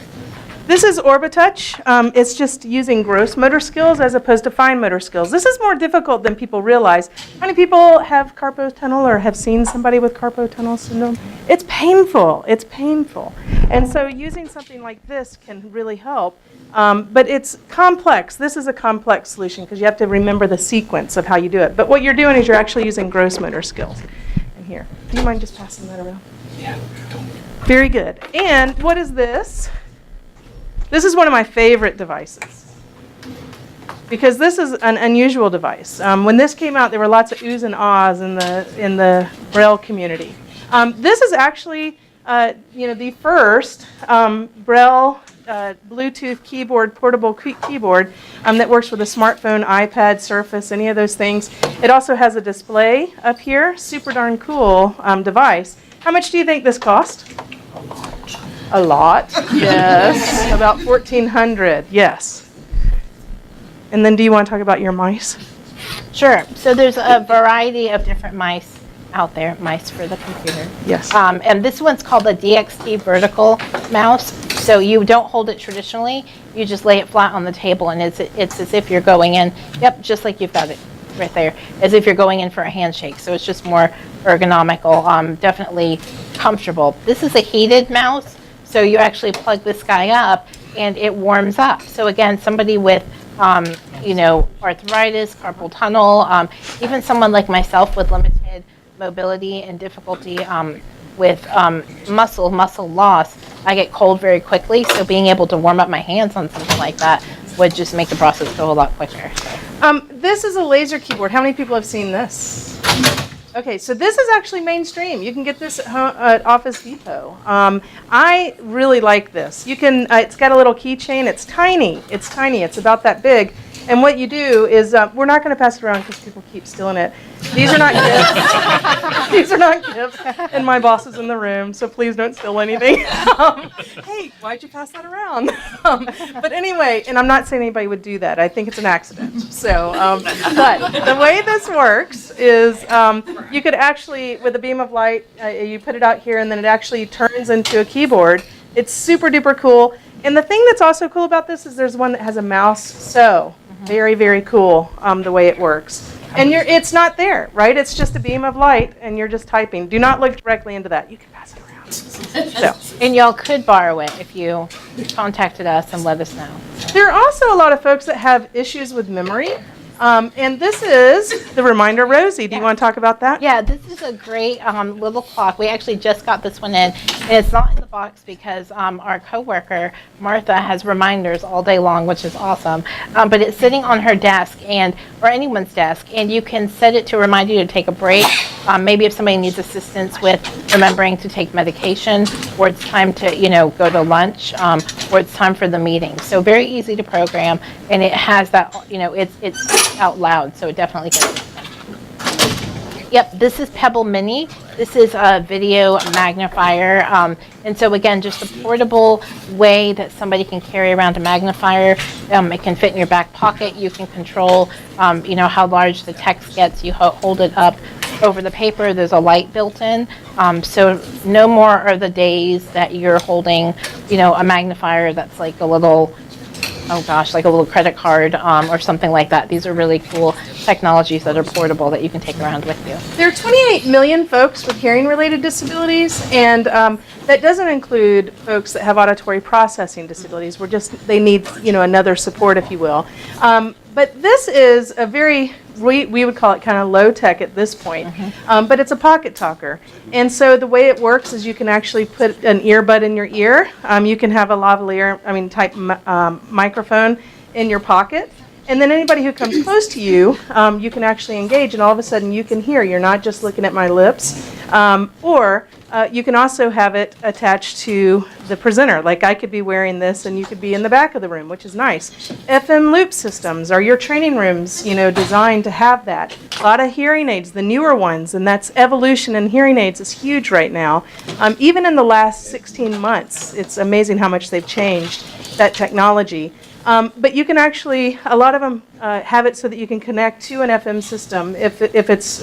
This is Orbitouch. It's just using gross motor skills as opposed to fine motor skills. This is more difficult than people realize. How many people have carpal tunnel or have seen somebody with carpal tunnel syndrome? It's painful. It's painful. And so using something like this can really help. But it's complex. This is a complex solution because you have to remember the sequence of how you do it. But what you're doing is you're actually using gross motor skills. And here, do you mind just passing that around? Yeah. Very good. And what is this? This is one of my favorite devices because this is an unusual device. When this came out, there were lots of oohs and ahs in the Braille community. This is actually, the first Braille Bluetooth keyboard, portable keyboard that works with a smartphone, iPad, Surface, any of those things. It also has a display up here. Super darn cool device. How much do you think this cost? A lot, yes. About $1,400, yes. And then do you want to talk about your mice? Sure. So there's a variety of different mice out there, mice for the computer. Yes. And this one's called the DXT vertical mouse. So you don't hold it traditionally. You just lay it flat on the table, and it's as if you're going in. Yep, just like you've got it right there, as if you're going in for a handshake. So it's just more ergonomical, definitely comfortable. This is a heated mouse. So you actually plug this guy up and it warms up. So again, somebody with, arthritis, carpal tunnel, even someone like myself with limited mobility and difficulty with muscle loss, I get cold very quickly. So being able to warm up my hands on something like that would just make the process go a lot quicker. This is a laser keyboard. How many people have seen this? Okay, so this is actually mainstream. You can get this at Office Depot. I really like this. You can. It's got a little keychain. It's tiny. It's tiny. It's about that big. And what you do is, we're not going to pass it around because people keep stealing it. These are not gifts. These are not gifts. And my boss is in the room, so please don't steal anything. Hey, why'd you pass that around? But anyway, and I'm not saying anybody would do that. I think it's an accident. So, but the way this works is you could actually, with a beam of light, you put it out here, and then it actually turns into a keyboard. It's super duper cool. And the thing that's also cool about this is there's one that has a mouse. So very, very cool the way it works. And it's not there, right? It's just a beam of light, and you're just typing. Do not look directly into that. You can pass it around. So. And y'all could borrow it if you contacted us and let us know. There are also a lot of folks that have issues with memory. And this is the Reminder Rosie. Do you want to talk about that? Yeah, this is a great little clock. We actually just got this one in, and it's not in the box because our coworker Martha has reminders all day long, which is awesome. But it's sitting on her desk or anyone's desk, and you can set it to remind you to take a break. Maybe if somebody needs assistance with remembering to take medication, or it's time to go to lunch, or it's time for the meeting. So very easy to program, and it has that it's out loud, so it definitely can. Yep, this is Pebble Mini. This is a video magnifier. And so again, just a portable way that somebody can carry around a magnifier. It can fit in your back pocket. You can control, how large the text gets. You hold it up over the paper. There's a light built in. So no more are the days that you're holding, a magnifier that's like a little, like a little credit card or something like that. These are really cool technologies that are portable that you can take around with you. There are 28 million folks with hearing-related disabilities, and that doesn't include folks that have auditory processing disabilities. They need, another support, if you will. But this is a very, we would call it kind of low-tech at this point, but it's a pocket talker. And so the way it works is you can actually put an earbud in your ear. You can have a lavalier, type microphone in your pocket. And then anybody who comes close to you, you can actually engage, and all of a sudden you can hear. You're not just looking at my lips. Or you can also have it attached to the presenter. Like I could be wearing this, and you could be in the back of the room, which is nice. FM loop systems are your training rooms, designed to have that. A lot of hearing aids, the newer ones, and that's evolution in hearing aids is huge right now. Even in the last 16 months, it's amazing how much they've changed that technology. But you can actually, a lot of them have it so that you can connect to an FM system if it's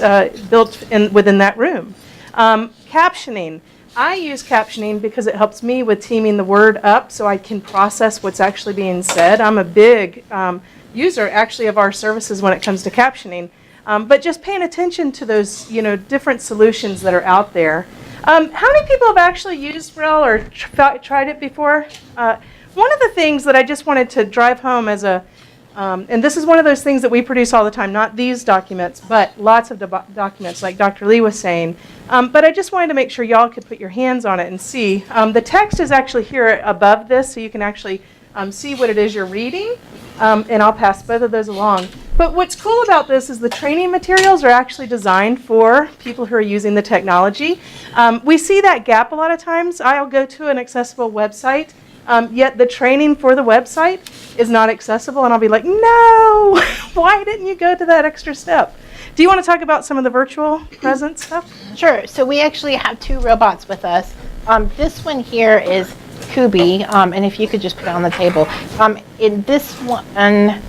built within that room. Captioning. I use captioning because it helps me with teaming the word up so I can process what's actually being said. I'm a big user actually of our services when it comes to captioning. But just paying attention to those different solutions that are out there. How many people have actually used Braille or tried it before? One of the things that I just wanted to drive home as and this is one of those things that we produce all the time, not these documents, but lots of documents like Dr. Lee was saying. But I just wanted to make sure y'all could put your hands on it and see. The text is actually here above this, so you can actually see what it is you're reading. And I'll pass both of those along. But what's cool about this is the training materials are actually designed for people who are using the technology. We see that gap a lot of times. I'll go to an accessible website. Yet the training for the website is not accessible, and I'll be like, no, why didn't you go to that extra step? Do you want to talk about some of the virtual presence stuff? Sure. So we actually have two robots with us. This one here is Kubi, and if you could just put it on the table. In this one,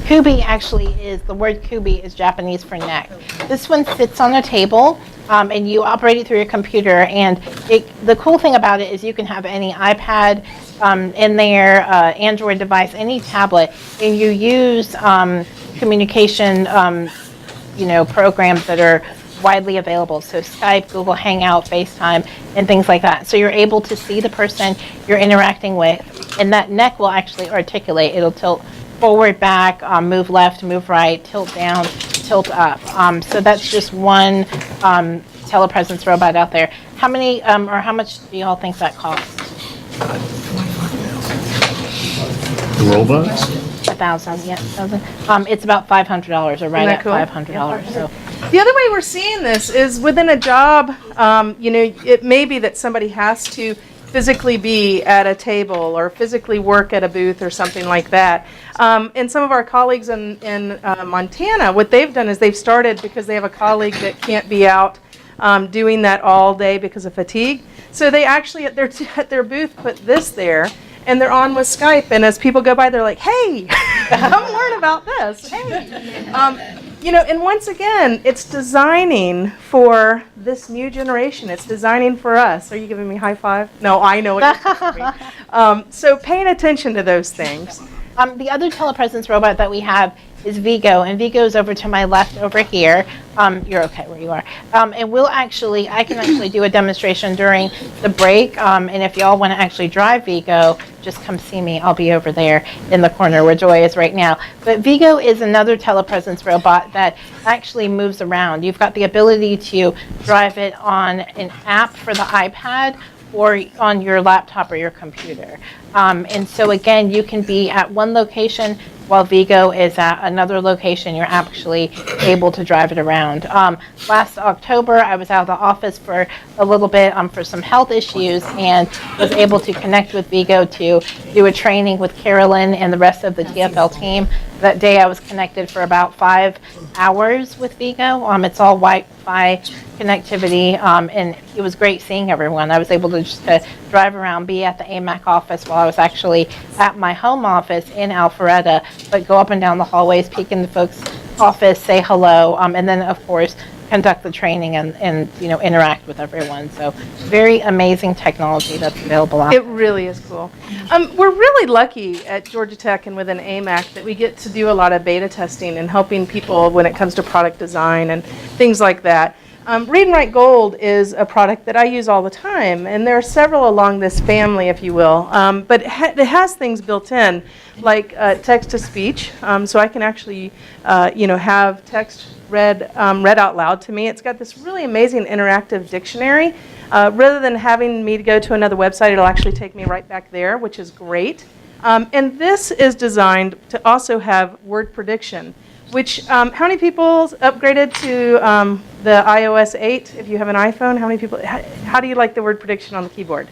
Kubi actually is, the word Kubi is Japanese for neck. This one sits on a table. And you operate it through your computer, and the cool thing about it is you can have any iPad in there, Android device, any tablet, and you use communication, programs that are widely available. So Skype, Google Hangout, FaceTime, and things like that. So you're able to see the person you're interacting with, and that neck will actually articulate. It'll tilt forward, back, move left, move right, tilt down, tilt up. So that's just one telepresence robot out there. How many or how much do you all think that costs? The robots? 1,000, yeah, 1,000. It's about $500 or right at cool? $500. So The other way we're seeing this is within a job, it may be that somebody has to physically be at a table or physically work at a booth or something like that. And some of our colleagues in Montana, what they've done is they've started because they have a colleague that can't be out doing that all day because of fatigue. So they actually at their booth put this there, and they're on with Skype. And as people go by, they're like, "Hey, come learn about this." Hey. And once again, it's designing for this new generation. It's designing for us. Are you giving me a high five? No, I know what you're doing. So paying attention to those things. The other telepresence robot that we have is Vigo, and Vigo is over to my left over here. You're okay where you are. And I can actually do a demonstration during the break, and if y'all want to actually drive Vigo, just come see me. I'll be over there in the corner where Joy is right now. But Vigo is another telepresence robot that actually moves around. You've got the ability to drive it on an app for the iPad, or on your laptop or your computer. And so again, you can be at one location while Vigo is at another location. You're actually able to drive it around. Last October, I was out of the office for a little bit for some health issues and was able to connect with Vigo to do a training with Carolyn and the rest of the TFL team. That day I was connected for about 5 hours with Vigo. It's all Wi-Fi connectivity, and it was great seeing everyone. I was able to just drive around, be at the AMAC office while I was actually at my home office in Alpharetta, but go up and down the hallways, peek in the folks' office, say hello, and then of course conduct the training and interact with everyone. So very amazing technology that's available out It really is cool. We're really lucky at Georgia Tech and within AMAC that we get to do a lot of beta testing and helping people when it comes to product design and things like that. Read and Write Gold is a product that I use all the time, and there are several along this family, if you will, but it has things built in like text-to-speech, so I can actually have text read out loud to me. It's got this really amazing interactive dictionary. Rather than having me to go to another website, it'll actually take me right back there, which is great. And this is designed to also have word prediction, which, how many people upgraded to the iOS 8? If you have an iPhone, how many people, how do you like the word prediction on the keyboard?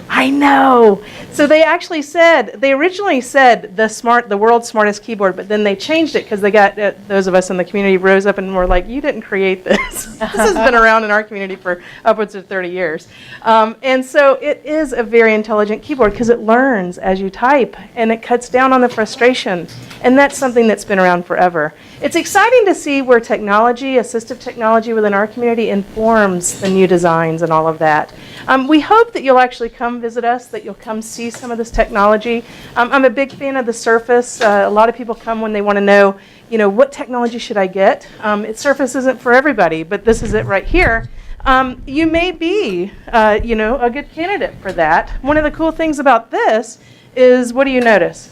I know. So they actually said, they originally said the world's smartest keyboard, but then they changed it because they got, those of us in the community rose up and were like, you didn't create this. This has been around in our community for upwards of 30 years. And so it is a very intelligent keyboard because it learns as you type and it cuts down on the frustration. And that's something that's been around forever. It's exciting to see where technology, assistive technology within our community informs the new designs and all of that. We hope that you'll actually come visit us, that you'll come see some of this technology. I'm a big fan of the Surface. A lot of people come when they want to know, what technology should I get? Surface isn't for everybody, but this is it right here. You may be, a good candidate for that. One of the cool things about this is, what do you notice?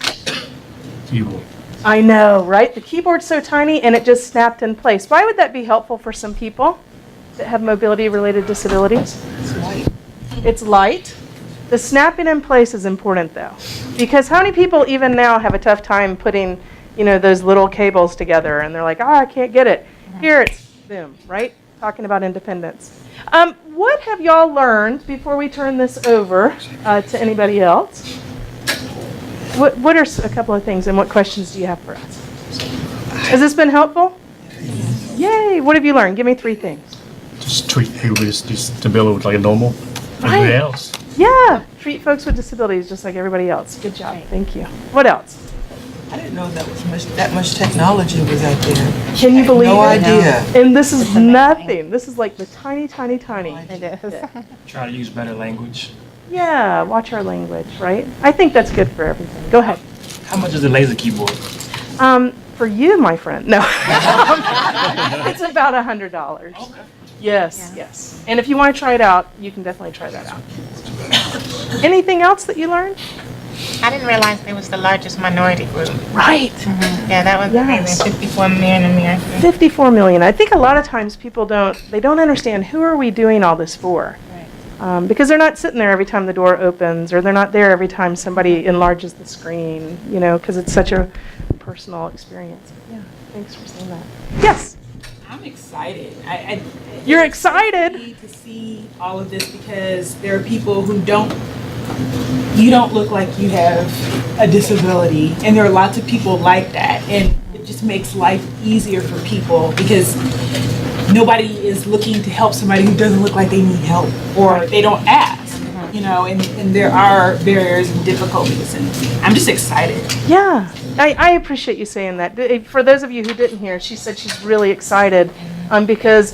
Keyboard. I know, right? The keyboard's so tiny and it just snapped in place. Why would that be helpful for some people that have mobility-related disabilities? It's light. It's light. The snapping in place is important though, because how many people even now have a tough time putting, those little cables together and they're like, I can't get it. Here it's boom, right? Talking about independence. What have y'all learned before we turn this over to anybody else? What are a couple of things, and what questions do you have for us? Has this been helpful? Yay! What have you learned? Give me 3 things. Just treat people with disability like a normal. Right. Everybody else. Yeah, treat folks with disabilities just like everybody else. Good job. Thank you. What else? I didn't know that much technology was out there. Can you believe No it? idea. And this is nothing. This is like the tiny, tiny, tiny. It is. Try to use better language. Yeah, watch our language, right? I think that's good for everything. Go ahead. How much is a laser keyboard? For you, my friend, no. It's about $100. Okay. Yes, yes. And if you want to try it out, you can definitely try that out. Anything else that you learned? I didn't realize they was the largest minority group. Right. Yeah, that was Yes. amazing. 54 million in America. 54 million. I think a lot of times people don't understand who are we doing all this for. Because they're not sitting there every time the door opens, or they're not there every time somebody enlarges the screen, because it's such a personal experience. Yeah, thanks for saying that. Yes? I'm excited. You're it's excited? exciting to see all of this because there are people who you don't look like you have a disability, and there are lots of people like that, and it just makes life easier for people because nobody is looking to help somebody who doesn't look like they need help, or they don't ask, and there are barriers and difficulties, and I'm just excited. Yeah, I appreciate you saying that. For those of you who didn't hear, she said she's really excited because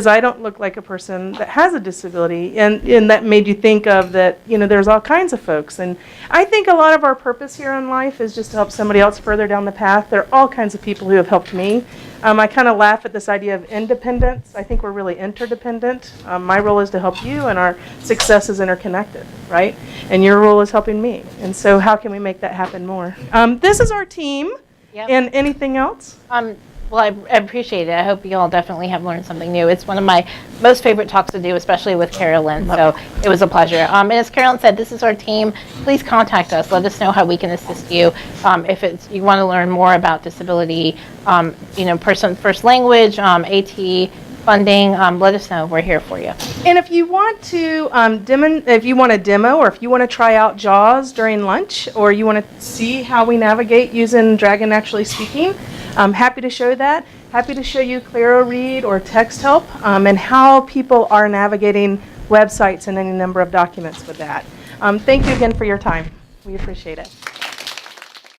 I don't look like a person that has a disability, and that made you think of that, there's all kinds of folks. And I think a lot of our purpose here in life is just to help somebody else further down the path. There are all kinds of people who have helped me. I kind of laugh at this idea of independence. I think we're really interdependent. My role is to help you, and our success is interconnected, right? And your role is helping me. And so how can we make that happen more? This is our team. Yep. And anything else? Well, I appreciate it. I hope you all definitely have learned something new. It's one of my most favorite talks to do, especially with Carolyn. So it was a pleasure. And as Carolyn said, this is our team. Please contact us. Let us know how we can assist you. If it's you want to learn more about disability, first language, AT funding, let us know. We're here for you. And if you want to if you want a demo, or if you want to try out JAWS during lunch, or you want to see how we navigate using Dragon Naturally Speaking, I'm happy to show that. Happy to show you Claro Read or Text Help, and how people are navigating websites and any number of documents with that. Thank you again for your time. We appreciate it.